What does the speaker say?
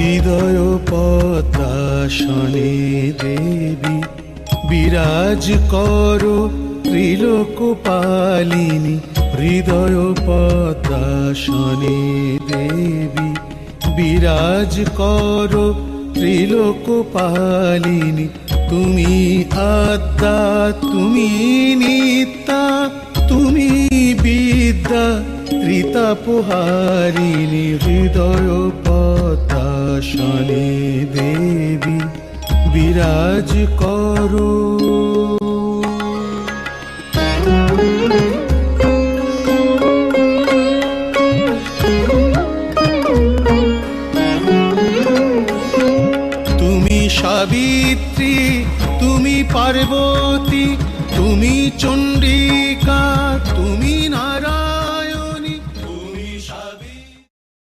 হৃদয় পদ্মাসনে দেবী বিরাজ করো ত্রিলোকপালিনী। হৃদয় পদ্মাসনে দেবী বিরাজ করো ত্রিলোকপালিনী। তুমি আদ্যা, তুমি নিত্যা, তুমি বিদ্যা ত্রিতাপহারিণী। হৃদয় পদ্মাসনে দেবী বিরাজ করো। তুমি সাবিত্রী, তুমি পার্বতী, তুমি চণ্ডী,